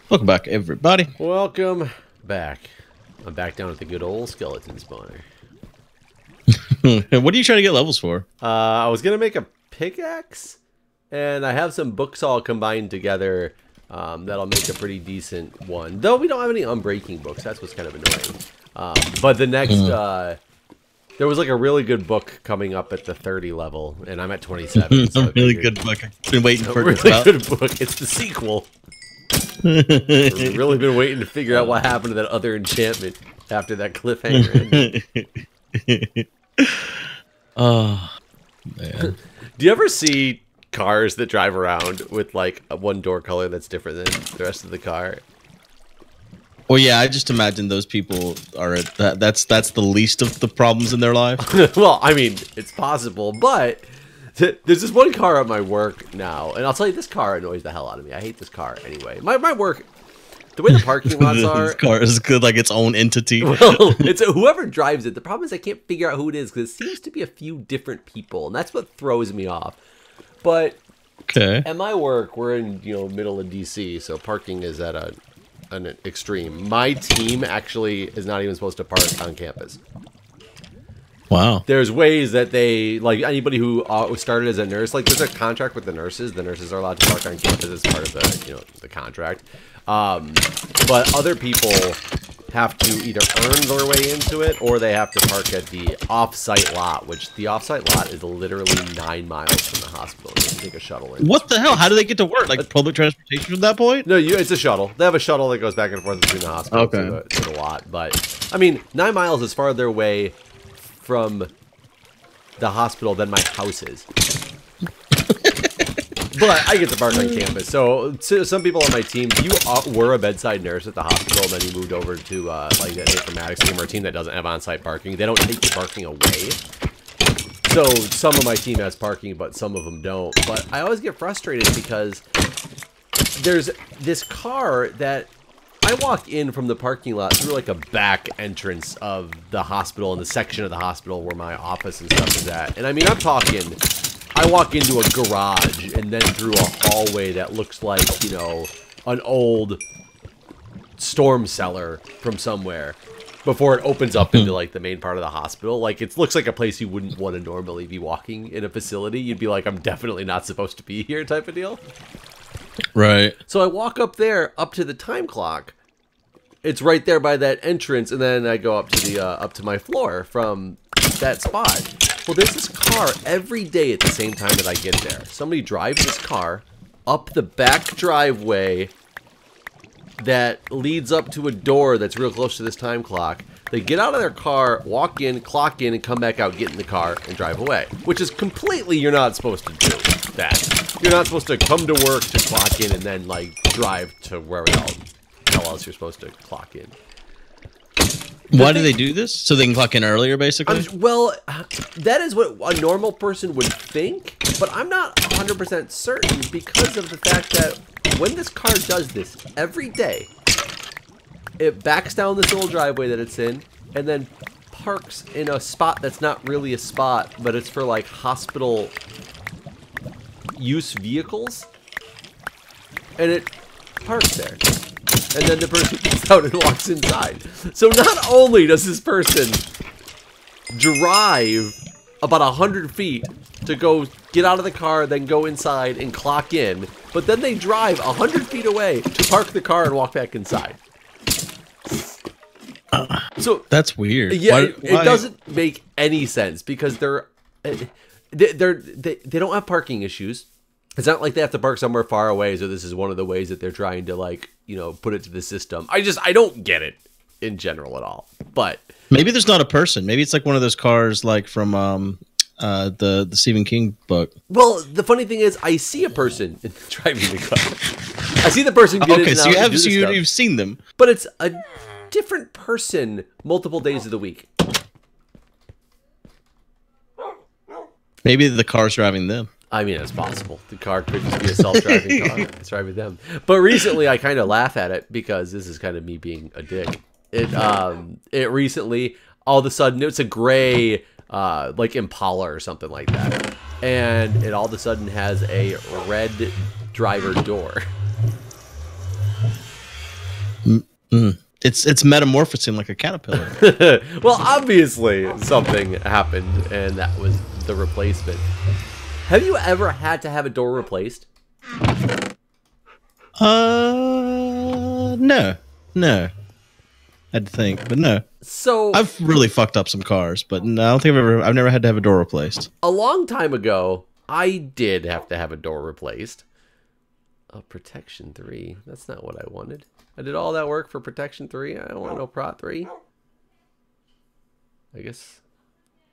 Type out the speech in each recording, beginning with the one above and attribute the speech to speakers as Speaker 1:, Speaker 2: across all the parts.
Speaker 1: Welcome back, everybody.
Speaker 2: Welcome back. I'm back down at the good old skeleton spawner.
Speaker 1: What are you trying to get levels for?
Speaker 2: I was gonna make a pickaxe, and I have some books all combined together. That'll make a pretty decent one. Though we don't have any unbreaking books. That's what's kind of annoying. But the next, there was like a really good book coming up at the 30 level, and I'm at 27. So
Speaker 1: A really good book. I've been waiting for it.
Speaker 2: A really good book. It's the sequel. We've really been waiting to figure out what happened to that other enchantment after that cliffhanger ended.
Speaker 1: Oh, man.
Speaker 2: Do you ever see cars that drive around with like a one door color that's different than the rest of the car?
Speaker 1: Well, yeah, I just imagine those people are that's the least of the problems in their life.
Speaker 2: Well, I mean, it's possible, but there's this one car at my work now, and I'll tell you, this car annoys the hell out of me. I hate this car anyway. My work, the way the parking lots are...
Speaker 1: This car is good, like its own entity.
Speaker 2: Well, it's whoever drives it. The problem is I can't figure out who it is, because it seems to be a few different people, and that's what throws me off. But
Speaker 1: okay.
Speaker 2: At my work, we're in, middle of DC, so parking is at an extreme. My team actually is not even supposed to park on campus.
Speaker 1: Wow.
Speaker 2: There's ways that they, like anybody who started as a nurse, like there's a contract with the nurses. The nurses are allowed to park on campus as part of the, the contract. But other people have to either earn their way into it or they have to park at the off-site lot, which the off-site lot is literally 9 miles from the hospital. You can take a shuttle in.
Speaker 1: What the hell? How do they get to work? Like public transportation from that point?
Speaker 2: No, it's a shuttle. They have a shuttle that goes back and forth between the hospital to the lot. But, I mean, 9 miles is farther away from the hospital than my house is. But I get to park on campus. So some people on my team, you were a bedside nurse at the hospital, and then you moved over to like an informatics team or a team that doesn't have on-site parking. They don't take the parking away. So some of my team has parking, but some of them don't. But I always get frustrated because there's this car that I walk in from the parking lot through like a back entrance of the hospital and the section of the hospital where my office and stuff is at. And I mean, I'm talking, I walk into a garage and then through a hallway that looks like, an old storm cellar from somewhere before it opens up into like the main part of the hospital. Like it looks like a place you wouldn't want to normally be walking in a facility. You'd be like, I'm definitely not supposed to be here type of deal.
Speaker 1: Right.
Speaker 2: So I walk up there, up to the time clock. It's right there by that entrance, and then I go up to the up to my floor from that spot. Well, there's this car every day at the same time that I get there. Somebody drives this car up the back driveway that leads up to a door that's real close to this time clock. They get out of their car, walk in, clock in, and come back out, get in the car, and drive away. Which is completely, you're not supposed to do that. You're not supposed to come to work to clock in and then, like, drive to wherever else you're supposed to clock in.
Speaker 1: Why do they do this? So they can clock in earlier, basically?
Speaker 2: Well, that is what a normal person would think, but I'm not 100% certain because of the fact that when this car does this every day, it backs down this little driveway that it's in, and then parks in a spot that's not really a spot, but it's for like hospital use vehicles, and it parks there. And then the person gets out and walks inside. So not only does this person drive about 100 feet to go get out of the car, then go inside and clock in, but then they drive 100 feet away to park the car and walk back inside. So
Speaker 1: that's weird.
Speaker 2: Yeah, it doesn't make any sense because they don't have parking issues. It's not like they have to park somewhere far away, so this is one of the ways that they're trying to, like, put it to the system. I don't get it in general at all. But
Speaker 1: maybe there's not a person. Maybe it's like one of those cars, like from the Stephen King book.
Speaker 2: Well, the funny thing is, I see a person driving the car. I see the person get in and out.
Speaker 1: Okay, so you've seen them,
Speaker 2: but it's a different person multiple days of the week.
Speaker 1: Maybe the car's driving them.
Speaker 2: I mean, it's possible. The car could just be a self-driving car. It's driving them. But recently, I kind of laugh at it because this is kind of me being a dick. It recently, all of a sudden, it's a gray, like Impala or something like that. And it all of a sudden has a red driver door.
Speaker 1: It's metamorphosing like a caterpillar.
Speaker 2: Well, obviously something happened, and that was the replacement. Have you ever had to have a door replaced?
Speaker 1: No. I had to think, but no.
Speaker 2: So
Speaker 1: I've really fucked up some cars, but no, I don't think I've never had to have a door replaced.
Speaker 2: a long time ago, I did have to have a door replaced. Protection 3. That's not what I wanted. I did all that work for Protection 3. I don't want no Prot 3. I guess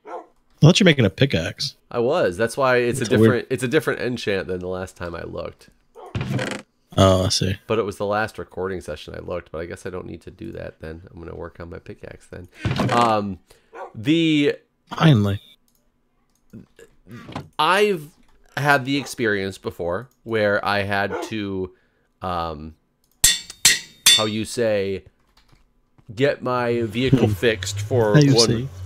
Speaker 1: I thought you were making a pickaxe.
Speaker 2: I was. That's why it's a different it's a different enchant than the last time I looked.
Speaker 1: Oh, I see.
Speaker 2: But it was the last recording session I looked, but I guess I don't need to do that then. I'm going to work on my pickaxe then.
Speaker 1: Finally.
Speaker 2: I've had the experience before where I had to, how you say, get my vehicle fixed for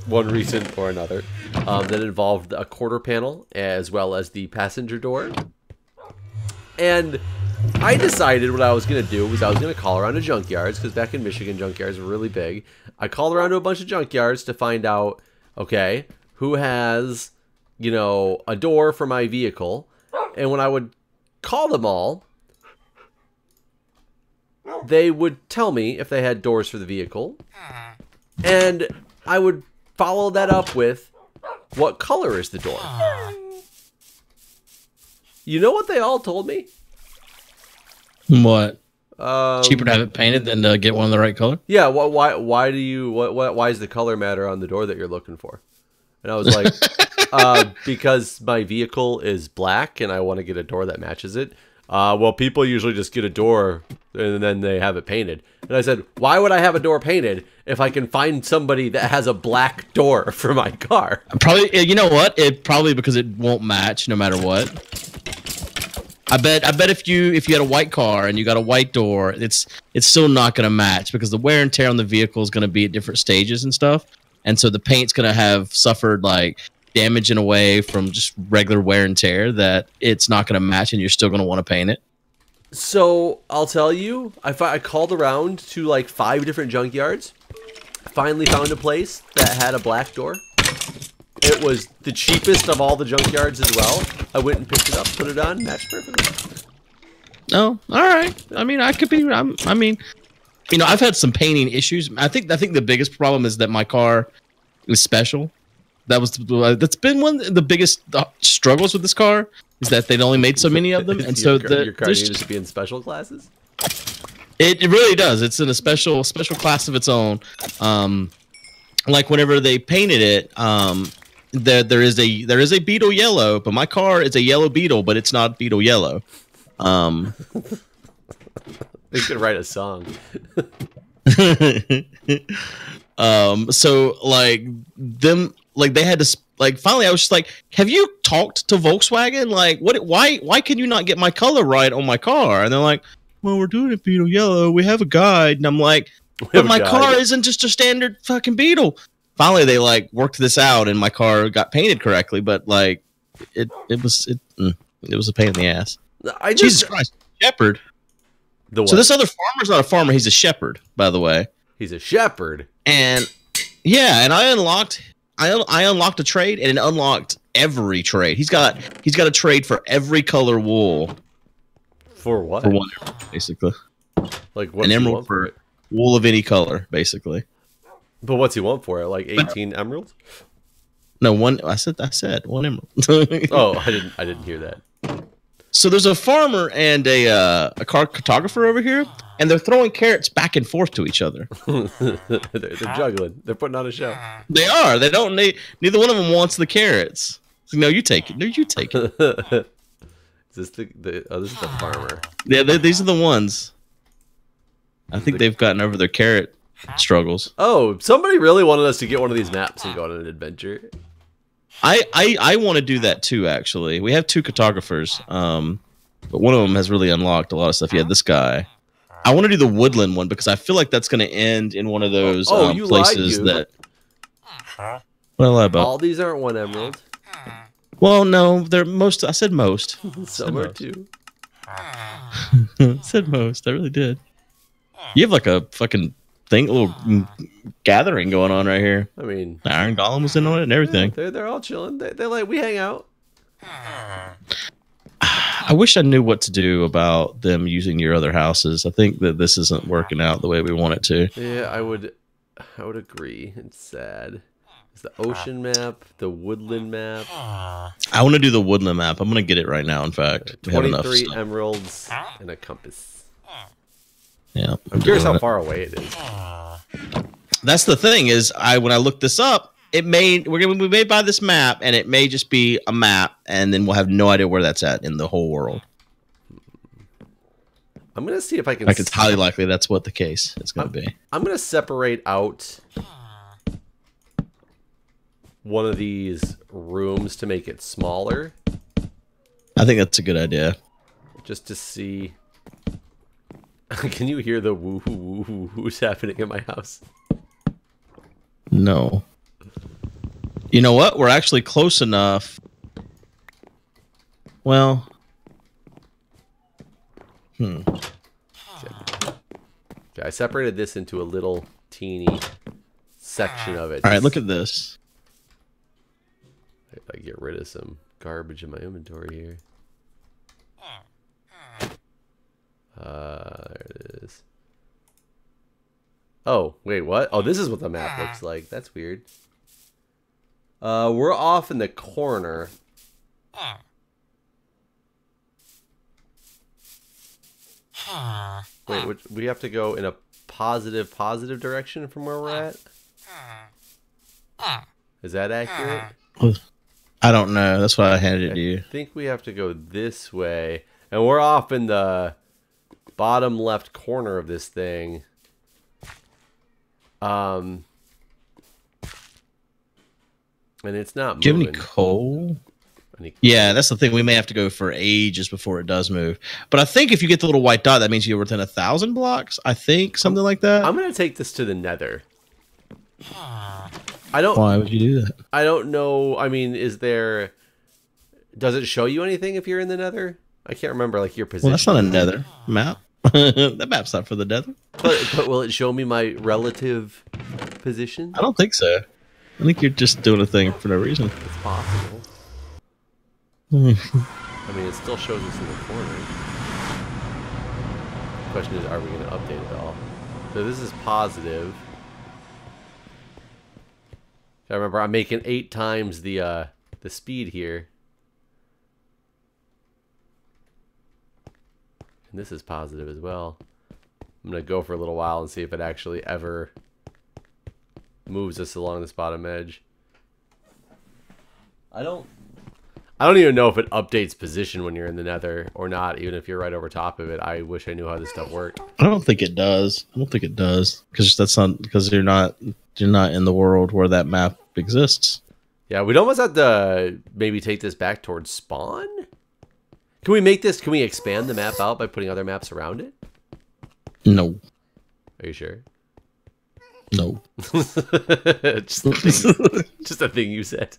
Speaker 2: one reason or another. That involved a quarter panel as well as the passenger door. And I decided what I was going to do was I was going to call around to junkyards, because back in Michigan, junkyards were really big. I called around to a bunch of junkyards to find out, okay, who has, you know, a door for my vehicle. And when I would call them all, they would tell me if they had doors for the vehicle. And I would follow that up with, what color is the door? You know what they all told me?
Speaker 1: What? Cheaper to have it painted than to get one of the right color?
Speaker 2: Yeah. Why do you? Why does the color matter on the door that you're looking for? And I was like, because my vehicle is black and I want to get a door that matches it. Well, people usually just get a door and then they have it painted. And I said, why would I have a door painted if I can find somebody that has a black door for my car?
Speaker 1: Probably, you know what? Probably because it won't match no matter what. I bet if you had a white car and you got a white door, it's still not going to match because the wear and tear on the vehicle is going to be at different stages and stuff. And so the paint's going to have suffered like damage in a way from just regular wear and tear that it's not going to match, and you're still going to want to paint it.
Speaker 2: So I'll tell you, I called around to like 5 different junkyards. Finally found a place that had a black door. It was the cheapest of all the junkyards as well. I went and picked it up, put it on, matched perfectly.
Speaker 1: Oh, all right. I mean, I could be. I mean, you know, I've had some painting issues. I think the biggest problem is that my car was special. That's been one of the biggest struggles with this car is that they'd only made so many of them, and so
Speaker 2: your car needs to be in special classes.
Speaker 1: It really does. It's in a special class of its own. Like whenever they painted it, there is a beetle yellow, but my car is a yellow beetle, but it's not beetle yellow.
Speaker 2: They could write a song.
Speaker 1: So like them, like they had to, like finally I was just like, have you talked to Volkswagen? Like why can you not get my color right on my car? And they're like, well, we're doing it beetle yellow. We have a guide. And I'm like, but my car isn't just a standard fucking beetle. Finally, they like worked this out, and my car got painted correctly. But like, it was a pain in the ass. Jesus Christ, shepherd. So this other farmer's not a farmer; he's a shepherd, by the way.
Speaker 2: He's a shepherd. And
Speaker 1: yeah, and I unlocked a trade, and it unlocked every trade. He's got a trade for every color wool.
Speaker 2: For what?
Speaker 1: For 1 emerald, basically.
Speaker 2: Like what?
Speaker 1: An emerald for wool of any color, basically.
Speaker 2: But what's he want for it? Like 18 emeralds?
Speaker 1: No, one. I said 1 emerald.
Speaker 2: Oh, I didn't hear that.
Speaker 1: So there's a farmer and a car cartographer over here, and they're throwing carrots back and forth to each other.
Speaker 2: They're juggling. They're putting on a show.
Speaker 1: They are. They don't. Neither one of them wants the carrots. No, you take it. No, you take it.
Speaker 2: Is this this is the farmer?
Speaker 1: Yeah, these are the ones. I think they've gotten over their carrot struggles.
Speaker 2: Oh, somebody really wanted us to get one of these maps and go on an adventure.
Speaker 1: I want to do that too, actually. We have 2 cartographers, but one of them has really unlocked a lot of stuff. Yeah, this guy. I want to do the woodland one because I feel like that's going to end in one of those places that... What I lie about?
Speaker 2: All these aren't 1 emerald.
Speaker 1: Well, no, they're most... I said most.
Speaker 2: Some are 2.
Speaker 1: I said most. I really did. You have like a fucking thing, a little gathering going on right here.
Speaker 2: I mean,
Speaker 1: the Iron Golem was in on it and everything.
Speaker 2: Yeah, they're all chilling. They're like, we hang out.
Speaker 1: I wish I knew what to do about them using your other houses. I think that this isn't working out the way we want it to.
Speaker 2: Yeah, I would agree. It's sad. It's the ocean map, the woodland map.
Speaker 1: I want to do the woodland map. I'm going to get it right now, in fact.
Speaker 2: 23 emeralds and a compass.
Speaker 1: Yeah.
Speaker 2: I'm curious how far away it is.
Speaker 1: That's the thing is, when I looked this up, we may buy this map, and it may just be a map, and then we'll have no idea where that's at in the whole world.
Speaker 2: I'm gonna see if I can.
Speaker 1: Like, it's highly likely that's what the case is going to be.
Speaker 2: I'm gonna separate out one of these rooms to make it smaller.
Speaker 1: I think that's a good idea.
Speaker 2: Just to see. Can you hear the woo woo woo woo's happening in my house?
Speaker 1: No. You know what? We're actually close enough. Well.
Speaker 2: Okay, I separated this into a little teeny section of it.
Speaker 1: All right, look at this.
Speaker 2: If I get rid of some garbage in my inventory here. There it is. Oh, wait, what? Oh, this is what the map looks like. That's weird. We're off in the corner. Wait, we have to go in a positive direction from where we're at? Is that accurate?
Speaker 1: I don't know. That's why I handed it to you.
Speaker 2: I think we have to go this way. And we're off in the bottom left corner of this thing. And it's not moving.
Speaker 1: Do you have any coal? Yeah, that's the thing. We may have to go for ages before it does move. But I think if you get the little white dot, that means you're within 1,000 blocks. I think something like that.
Speaker 2: I'm gonna take this to the Nether.
Speaker 1: Why would you do that?
Speaker 2: I don't know. I mean, does it show you anything if you're in the Nether? I can't remember like your position.
Speaker 1: Well, that's not a Nether map. That map's not for the Nether.
Speaker 2: But will it show me my relative position?
Speaker 1: I don't think so. I think you're just doing a thing for no reason.
Speaker 2: It's possible. I mean, it still shows us in the corner. The question is, are we going to update it all? So this is positive. I remember I'm making 8 times the speed here. And this is positive as well. I'm going to go for a little while and see if it actually ever moves us along this bottom edge. I don't even know if it updates position when you're in the Nether or not, even if you're right over top of it. I wish I knew how this stuff worked.
Speaker 1: I don't think it does. Because you're not in the world where that map exists.
Speaker 2: Yeah, we'd almost have to maybe take this back towards spawn. Can we expand the map out by putting other maps around it?
Speaker 1: No.
Speaker 2: Are you sure?
Speaker 1: No.
Speaker 2: just a thing you said.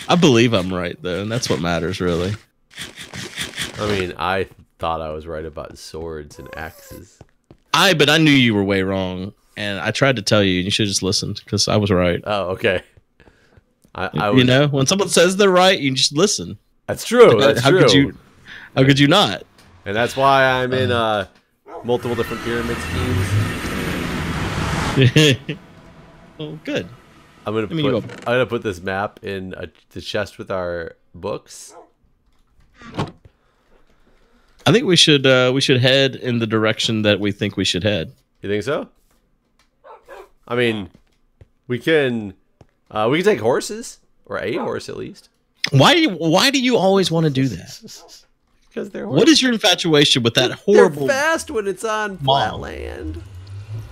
Speaker 1: I believe I'm right, though, and that's what matters, really.
Speaker 2: I mean, I thought I was right about swords and axes.
Speaker 1: But I knew you were way wrong, and I tried to tell you, and you should have just listened, because I was right.
Speaker 2: Oh, okay.
Speaker 1: You know, when someone says they're right, you just listen.
Speaker 2: That's true. That's true.
Speaker 1: How could you not?
Speaker 2: And that's why I'm in multiple different pyramid schemes.
Speaker 1: Well, good.
Speaker 2: I'm gonna put this map in the chest with our books.
Speaker 1: I think we should head in the direction that we think we should head.
Speaker 2: You think so? I mean, we can take horses, or a horse at least.
Speaker 1: Why do you always want to do that?
Speaker 2: Because they're horses.
Speaker 1: What is your infatuation with that horrible?
Speaker 2: They're fast when it's on flat land.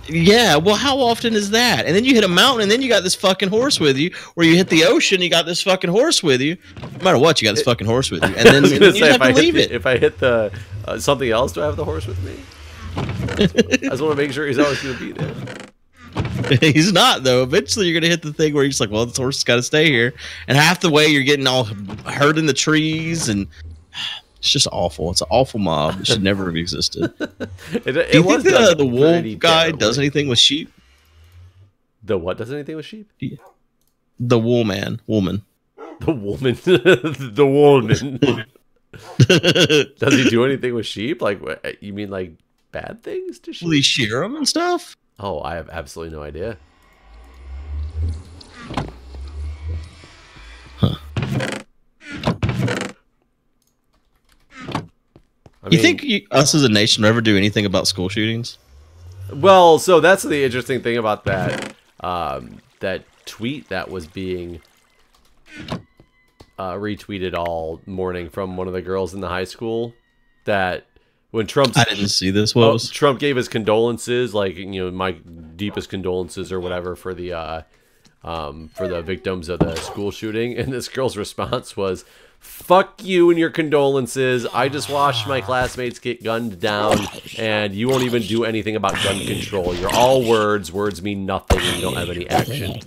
Speaker 1: Yeah, well, how often is that? And then you hit a mountain, and then you got this fucking horse with you. Or you hit the ocean, you got this fucking horse with you. No matter what, you got this fucking horse with you. And then you just have to leave it.
Speaker 2: If I hit the something else, do I have the horse with me? I just want to make sure he's always going to be there.
Speaker 1: He's not, though. Eventually, you're going to hit the thing where you're just like, well, this horse has got to stay here. And half the way, you're getting all hurt in the trees. And It's just awful. It's an awful mob. It should never have existed.
Speaker 2: it
Speaker 1: Do you think the wool guy
Speaker 2: terribly.
Speaker 1: does anything with sheep?
Speaker 2: The what does anything with sheep?
Speaker 1: The woman.
Speaker 2: The woman. The woman. Does he do anything with sheep? Like, you mean like bad things to sheep?
Speaker 1: Will he shear them and stuff?
Speaker 2: Oh, I have absolutely no idea.
Speaker 1: Huh.
Speaker 2: I mean,
Speaker 1: you think us as a nation will ever do anything about school shootings?
Speaker 2: Well, so that's the interesting thing about that that tweet that was being retweeted all morning from one of the girls in the high school. That when
Speaker 1: I didn't see this. What was
Speaker 2: Trump gave his condolences, like, you know, my deepest condolences or whatever for the victims of the school shooting, and this girl's response was, "Fuck you and your condolences. I just watched my classmates get gunned down, and you won't even do anything about gun control. You're all words. Words mean nothing, and you don't have any action."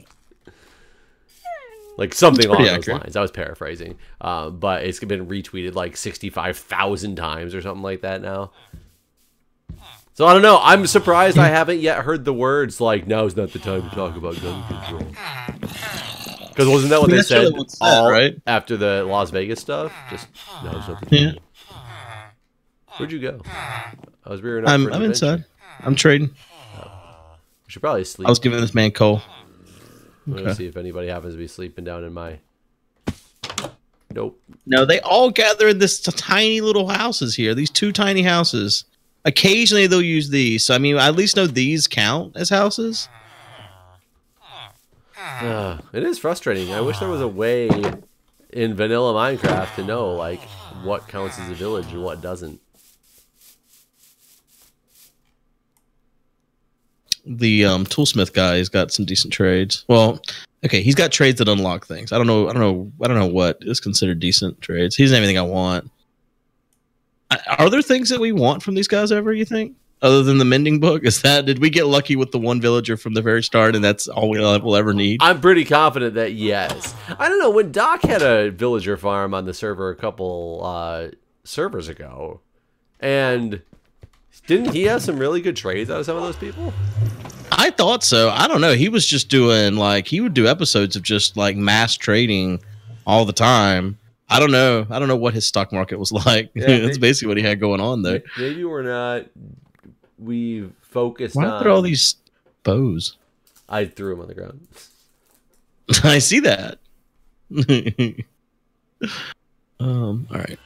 Speaker 2: Like something along those lines. I was paraphrasing, but it's been retweeted like 65,000 times or something like that now. So I don't know. I'm surprised I haven't yet heard the words like, "Now's not the time to talk about gun control." Because wasn't that what they said
Speaker 1: right?
Speaker 2: after the Las Vegas stuff? Just, now's not the time. Where'd you go? I was rearing up.
Speaker 1: I'm inside. I'm trading.
Speaker 2: We should probably sleep.
Speaker 1: I was giving this man coal.
Speaker 2: Let's see if anybody happens to be sleeping down in my... Nope.
Speaker 1: No, they all gather in this tiny little houses here. These two tiny houses. Occasionally they'll use these. So, I mean, I at least know these count as houses.
Speaker 2: It is frustrating. I wish there was a way in Vanilla Minecraft to know, like, what counts as a village and what doesn't.
Speaker 1: The toolsmith guy has got some decent trades. Well, okay, he's got trades that unlock things. I don't know what is considered decent trades. He doesn't have anything I want. Are there things that we want from these guys ever, you think? Other than the mending book? Did we get lucky with the one villager from the very start and that's all we'll ever need?
Speaker 2: I'm pretty confident that yes. I don't know, when Doc had a villager farm on the server a couple servers ago, and didn't he have some really good trades out of some of those people?
Speaker 1: I thought so. I don't know. He was just doing, like, he would do episodes of just, like, mass trading all the time. I don't know. I don't know what his stock market was like. Yeah, that's basically what he had going on there.
Speaker 2: Maybe we're not... We focused on...
Speaker 1: Why are there all these bows?
Speaker 2: I threw them on the ground.
Speaker 1: I see that. All right.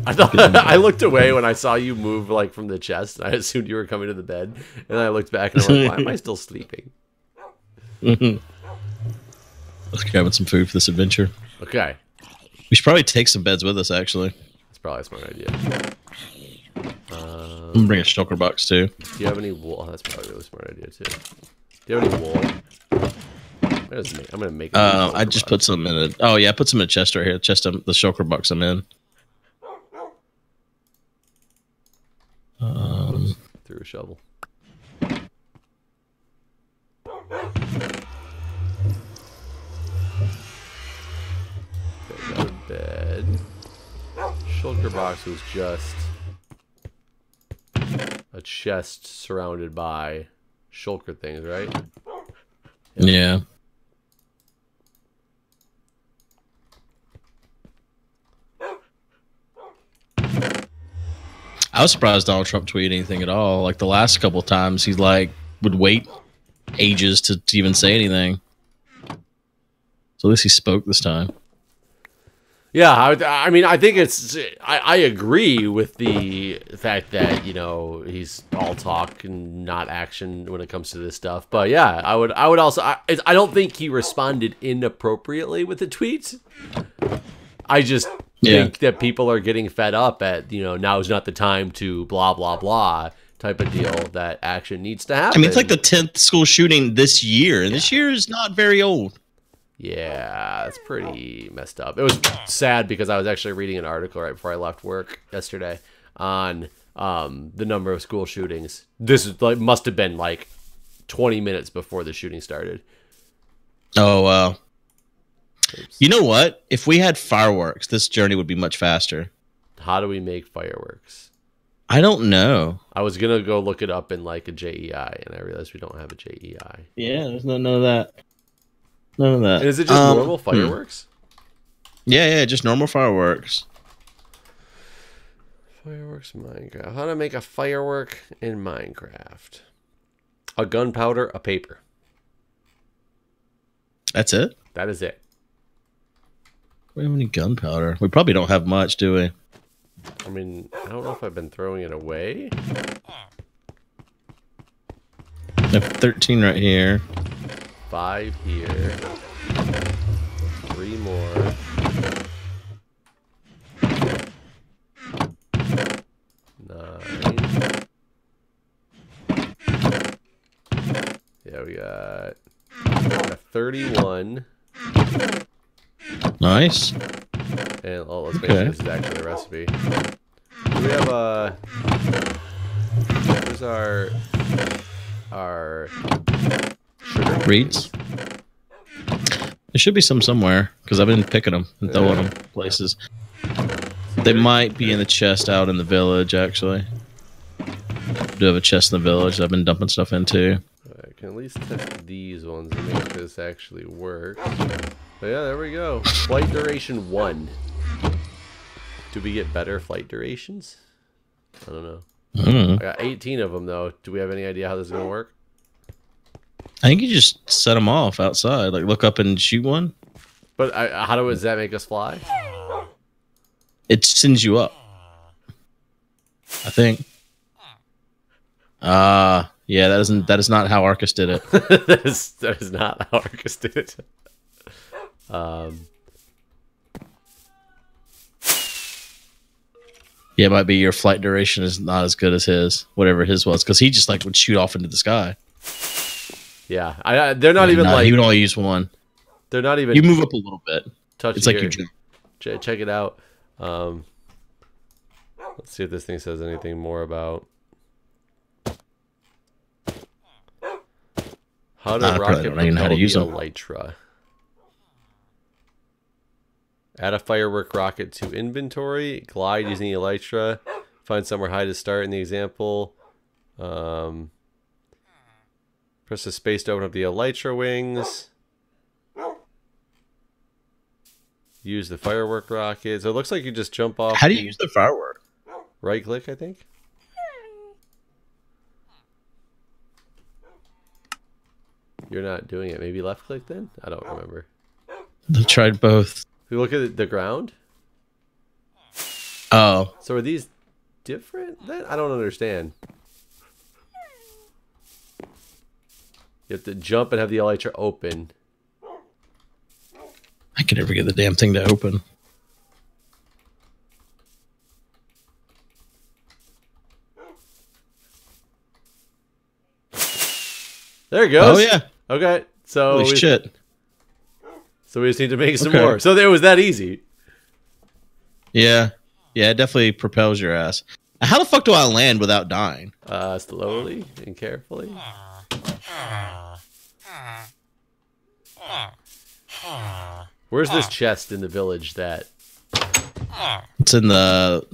Speaker 2: I thought I looked away when I saw you move like from the chest. And I assumed you were coming to the bed, and I looked back and I'm like, "Why am I still sleeping?"
Speaker 1: Let's grab some food for this adventure.
Speaker 2: Okay.
Speaker 1: We should probably take some beds with us. Actually,
Speaker 2: that's probably a smart idea.
Speaker 1: I'm gonna bring a shulker box too.
Speaker 2: Do you have any wool? Oh, that's probably a really smart idea too. Do you have any wool? I'm gonna make.
Speaker 1: I just put some in it. Oh yeah, I put some in a chest right here. The shulker box I'm in.
Speaker 2: Through a shovel. Okay, got a bed. Shulker box was just a chest surrounded by shulker things, right?
Speaker 1: Yeah. I was surprised Donald Trump tweeted anything at all. Like the last couple of times, he's like would wait ages to even say anything. So at least he spoke this time.
Speaker 2: Yeah, I mean, I think it's. I agree with the fact that, you know, he's all talk and not action when it comes to this stuff. But yeah, I would also. I don't think he responded inappropriately with the tweet. I just think that people are getting fed up at, you know, now's not the time to blah blah blah type of deal. That action needs to happen.
Speaker 1: I mean, it's like the 10th school shooting this year, and this year is not very old.
Speaker 2: Yeah, it's pretty messed up. It was sad because I was actually reading an article right before I left work yesterday on the number of school shootings. This is like must have been like 20 minutes before the shooting started.
Speaker 1: Oh wow! Oops. You know what? If we had fireworks, this journey would be much faster.
Speaker 2: How do we make fireworks?
Speaker 1: I don't know.
Speaker 2: I was gonna go look it up in like a JEI, and I realized we don't have a JEI.
Speaker 1: Yeah, there's none of that. None of that.
Speaker 2: And is it just normal fireworks?
Speaker 1: Yeah, just normal fireworks.
Speaker 2: Fireworks Minecraft. How to make a firework in Minecraft? A gunpowder, a paper.
Speaker 1: That's it?
Speaker 2: That is it.
Speaker 1: We have any gunpowder? We probably don't have much, do we?
Speaker 2: I mean, I don't know if I've been throwing it away.
Speaker 1: I have 13 right here.
Speaker 2: 5 here. 3 more. Yeah, we got 31.
Speaker 1: Nice.
Speaker 2: And let's make sure this is actually the recipe. Do we have a... Where's our sugar
Speaker 1: reeds? There should be some somewhere, because I've been picking them and throwing them places. They might be in the chest out in the village, actually. I do have a chest in the village that I've been dumping stuff into.
Speaker 2: I can at least test these ones and make this actually work. But yeah, there we go. Flight duration 1. Do we get better flight durations? I don't know. I got 18 of them, though. Do we have any idea how this is going to work?
Speaker 1: I think you just set them off outside. Like, look up and shoot one.
Speaker 2: But how does that make us fly?
Speaker 1: It sends you up. I think. Yeah, that is not how Arcus did it.
Speaker 2: that is not how Arcus did it.
Speaker 1: Yeah, it might be your flight duration is not as good as his, whatever his was, because he just like would shoot off into the sky.
Speaker 2: Yeah, they're not even like...
Speaker 1: He would only use one.
Speaker 2: They're not even...
Speaker 1: You move up a little bit.
Speaker 2: It's
Speaker 1: like you jump.
Speaker 2: Check it out. Let's see if this thing says anything more about... How to rocket propel the elytra. Add a firework rocket to inventory. Glide using the elytra. Find somewhere high to start in the example. Press the space to open up the elytra wings. Use the firework rocket. So it looks like you just jump off.
Speaker 1: How do you use the firework?
Speaker 2: Right click, I think. You're not doing it. Maybe left click then? I don't remember.
Speaker 1: I tried both.
Speaker 2: We look at the ground.
Speaker 1: Oh.
Speaker 2: So are these different then? I don't understand. You have to jump and have the elytra open.
Speaker 1: I can never get the damn thing to open.
Speaker 2: There it goes.
Speaker 1: Oh yeah.
Speaker 2: Okay. So
Speaker 1: holy shit.
Speaker 2: So we just need to make some more. So it was that easy.
Speaker 1: Yeah. Yeah, it definitely propels your ass. How the fuck do I land without dying?
Speaker 2: Slowly and carefully. Where's this chest in the village that...
Speaker 1: It's in the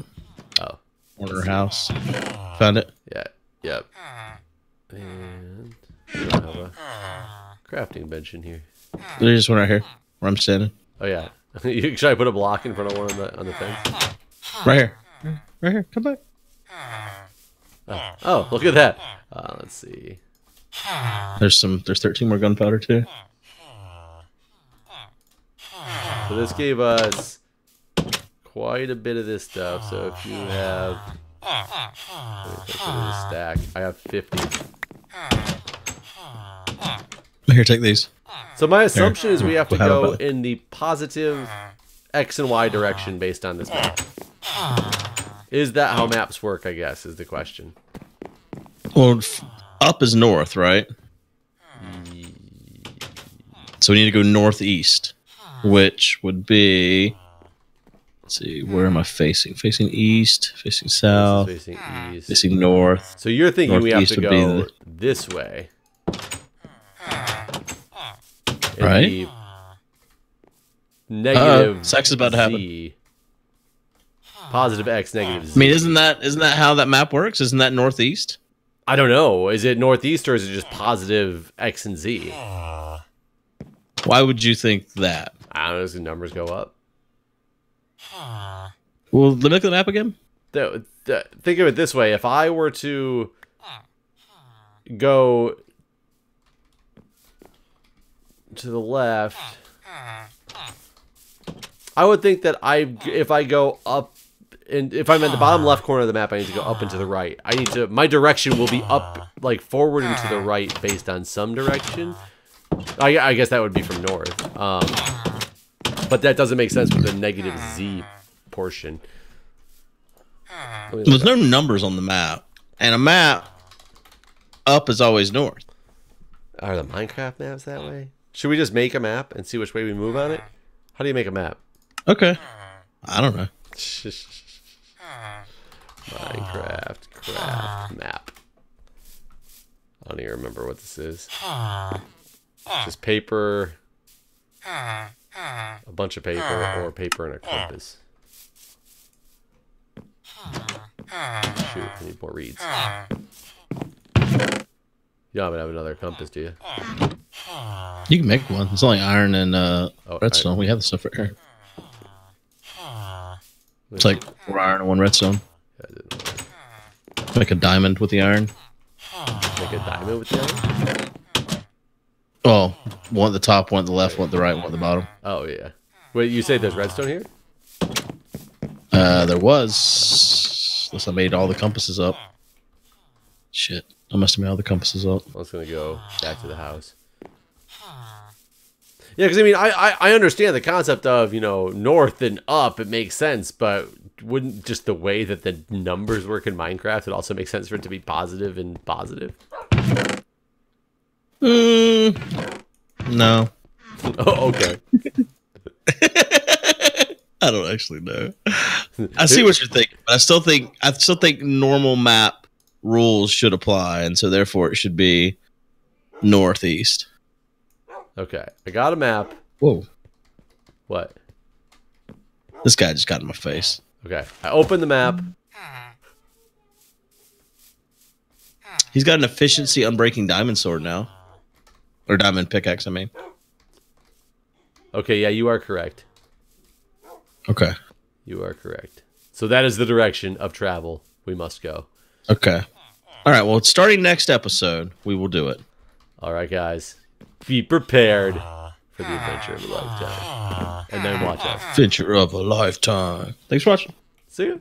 Speaker 2: corner
Speaker 1: house. Found it?
Speaker 2: Yeah. Yep. And we don't have a crafting bench in here.
Speaker 1: There's just one right here where I'm standing.
Speaker 2: Oh yeah. Should I put a block in front of one on the fence?
Speaker 1: Right here. Right here. Come back.
Speaker 2: Oh, look at that. Let's see.
Speaker 1: There's 13 more gunpowder too.
Speaker 2: So this gave us quite a bit of this stuff. So if you have stack, I have 50.
Speaker 1: Here, take these.
Speaker 2: So my assumption is we have to go in the positive X and Y direction based on this map. Is that how maps work, I guess, is the question.
Speaker 1: Well, up is north, right? So we need to go northeast, which would be... Let's see, where am I facing? Facing east, facing south,
Speaker 2: facing east,
Speaker 1: facing north.
Speaker 2: So you're thinking we have to go
Speaker 1: the...
Speaker 2: this way.
Speaker 1: Right?
Speaker 2: Negative
Speaker 1: Sex is about to happen.
Speaker 2: Positive X, negative Z.
Speaker 1: I mean, isn't that how that map works? Isn't that northeast?
Speaker 2: I don't know. Is it northeast or is it just positive X and Z?
Speaker 1: Why would you think that?
Speaker 2: I don't know. Does the numbers go up?
Speaker 1: Well, look at the map again.
Speaker 2: Think of it this way. If I were to go to the left, I would think that if I go up, and if I'm at the bottom left corner of the map, I need to go up and to the right. My direction will be up, like forward and to the right based on some direction. I guess that would be from north. But that doesn't make sense with the negative Z portion.
Speaker 1: There's no numbers on the map. And a map, up is always north.
Speaker 2: Are the Minecraft maps that way? Should we just make a map and see which way we move on it? How do you make a map?
Speaker 1: Okay. I don't know.
Speaker 2: Minecraft craft map. I don't even remember what this is. Just paper, a bunch of paper, or paper and a compass. Shoot, I need more reeds. You don't have another compass, do you?
Speaker 1: You can make one. It's only iron and redstone. We have the stuff right here. It's like 4 iron and 1 redstone. Make a diamond with the iron.
Speaker 2: Make a diamond with the iron?
Speaker 1: Oh, one at the top, one at the left, one at the right, one at the bottom.
Speaker 2: Oh, yeah. Wait, you say there's redstone here?
Speaker 1: There was. Unless I made all the compasses up. Shit. I must have made all the compasses up.
Speaker 2: I was going to go back to the house. Yeah, because I mean, I understand the concept of, you know, north and up. It makes sense, but wouldn't just the way that the numbers work in Minecraft, it also makes sense for it to be positive and positive?
Speaker 1: No.
Speaker 2: Oh, okay.
Speaker 1: I don't actually know. I see what you're thinking, but I still think normal map rules should apply, and so therefore it should be northeast.
Speaker 2: Okay, I got a map.
Speaker 1: Whoa.
Speaker 2: What?
Speaker 1: This guy just got in my face.
Speaker 2: Okay, I opened the map.
Speaker 1: He's got an efficiency unbreaking diamond sword now. Or diamond pickaxe, I mean.
Speaker 2: Okay, yeah, you are correct.
Speaker 1: Okay.
Speaker 2: You are correct. So that is the direction of travel we must go.
Speaker 1: Okay. All right, well, starting next episode, we will do it.
Speaker 2: All right, guys. Be prepared for the adventure of a lifetime. And then watch out.
Speaker 1: Adventure of a lifetime. Thanks for watching.
Speaker 2: See you.